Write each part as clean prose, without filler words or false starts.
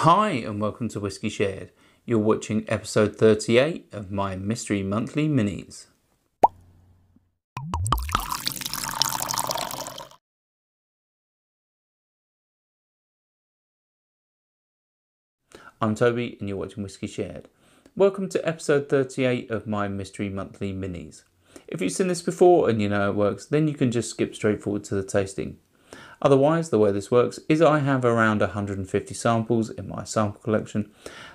Hi and welcome to Whisky Shared. You're watching episode 38 of my Mystery Monthly Minis. I'm Toby and you're watching Whisky Shared. Welcome to episode 38 of my Mystery Monthly Minis. If you've seen this before and you know it works, then you can just skip straight forward to the tasting. Otherwise, the way this works is I have around 150 samples in my sample collection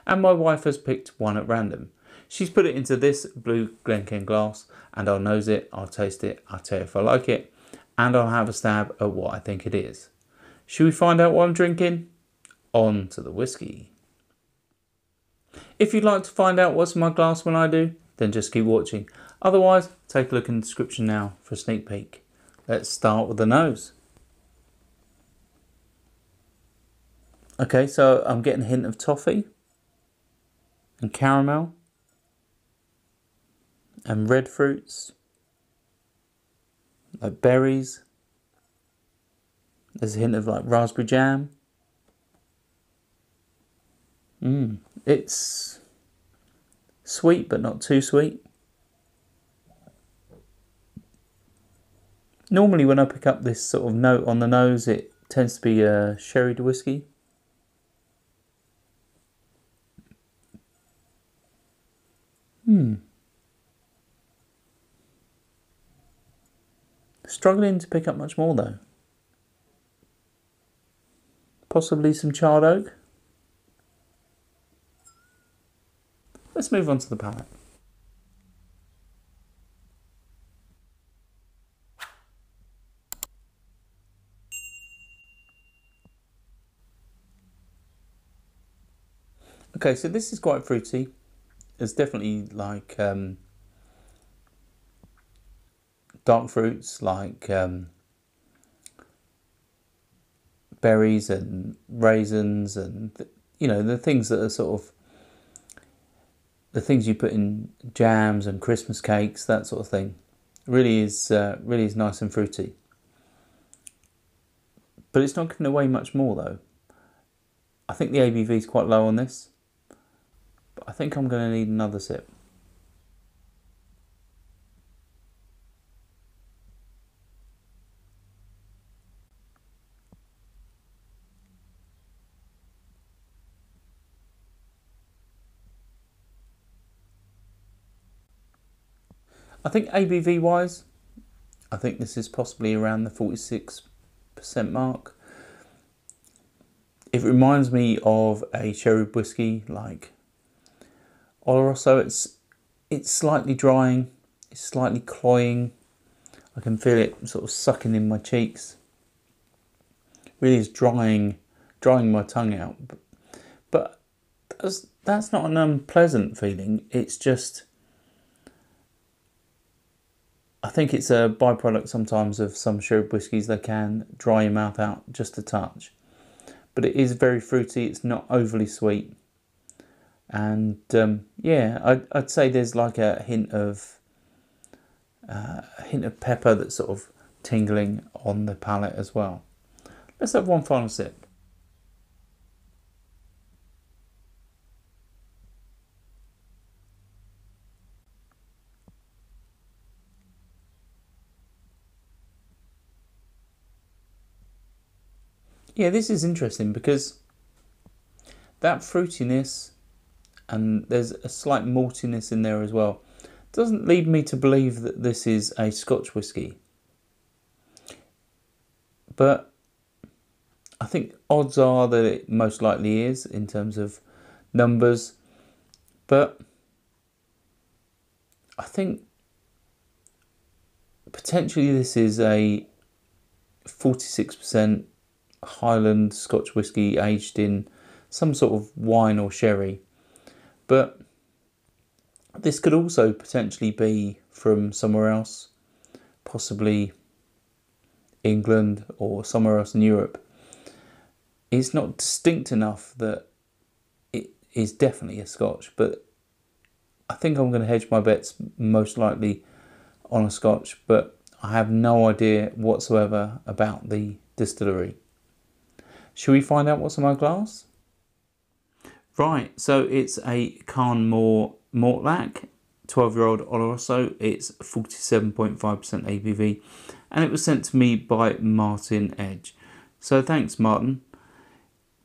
and my wife has picked one at random. She's put it into this blue Glencairn glass and I'll nose it, I'll taste it, I'll tell you if I like it, and I'll have a stab at what I think it is. Should we find out what I'm drinking? On to the whiskey. If you'd like to find out what's in my glass when I do, then just keep watching. Otherwise, take a look in the description now for a sneak peek. Let's start with the nose. Okay, so I'm getting a hint of toffee and caramel and red fruits, like berries. There's a hint of like raspberry jam. It's sweet but not too sweet. Normally when I pick up this sort of note on the nose, it tends to be a sherried whiskey. Struggling to pick up much more though. Possibly some charred oak. Let's move on to the palate. Okay, so this is quite fruity. It's definitely like dark fruits like berries and raisins and the things that are sort of the things you put in jams and Christmas cakes, that sort of thing. Really is nice and fruity. But it's not giving away much more though. I think the ABV is quite low on this. But I think I'm going to need another sip. I think ABV wise, I think this is possibly around the 46% mark. It reminds me of a sherry whiskey like Oloroso. It's slightly drying, it's slightly cloying. I can feel it sort of sucking in my cheeks. Really is drying my tongue out. But that's not an unpleasant feeling. It's just, I think it's a byproduct sometimes of some sherry whiskies. They can dry your mouth out just a touch. But it is very fruity, it's not overly sweet. And yeah, I'd say there's like a hint of pepper that's sort of tingling on the palate as well. Let's have one final sip. Yeah, this is interesting because that fruitiness, and there's a slight maltiness in there as well, doesn't lead me to believe that this is a Scotch whisky. But I think odds are that it most likely is in terms of numbers. But I think potentially this is a 46% Highland Scotch whisky aged in some sort of wine or sherry. But this could also potentially be from somewhere else, possibly England or somewhere else in Europe. It's not distinct enough that it is definitely a Scotch, but I think I'm going to hedge my bets most likely on a Scotch, but I have no idea whatsoever about the distillery. Should we find out what's in my glass? Right, so it's a Càrn Mòr Mortlach 12-year-old Oloroso. It's 47.5% ABV, and it was sent to me by Marten Edge. So thanks, Martin.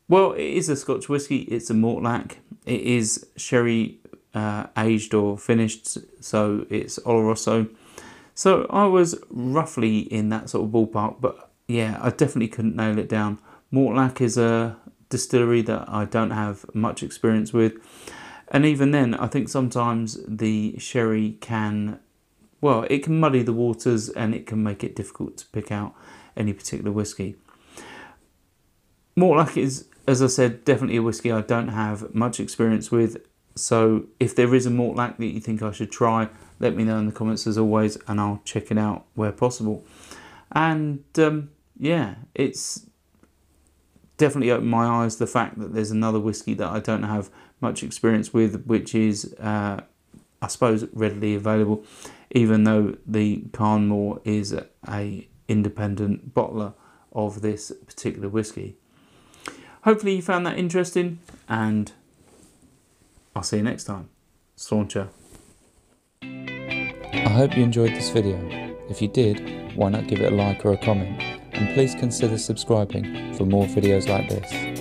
Well, it is a Scotch whisky. It's a Mortlach. It is sherry aged or finished, so it's Oloroso. So I was roughly in that sort of ballpark, but yeah, I definitely couldn't nail it down. Mortlach is a distillery that I don't have much experience with, and even then I think sometimes the sherry can, well, it can muddy the waters and it can make it difficult to pick out any particular whisky. Mortlach is, as I said, definitely a whisky I don't have much experience with, so if there is a Mortlach that you think I should try, let me know in the comments as always, and I'll check it out where possible. And yeah, it's definitely opened my eyes, the fact that there's another whisky that I don't have much experience with, which is I suppose readily available, even though the Càrn Mòr is a independent bottler of this particular whisky. Hopefully you found that interesting, and I'll see you next time. Slauncher. I hope you enjoyed this video. If you did, why not give it a like or a comment, and please consider subscribing for more videos like this.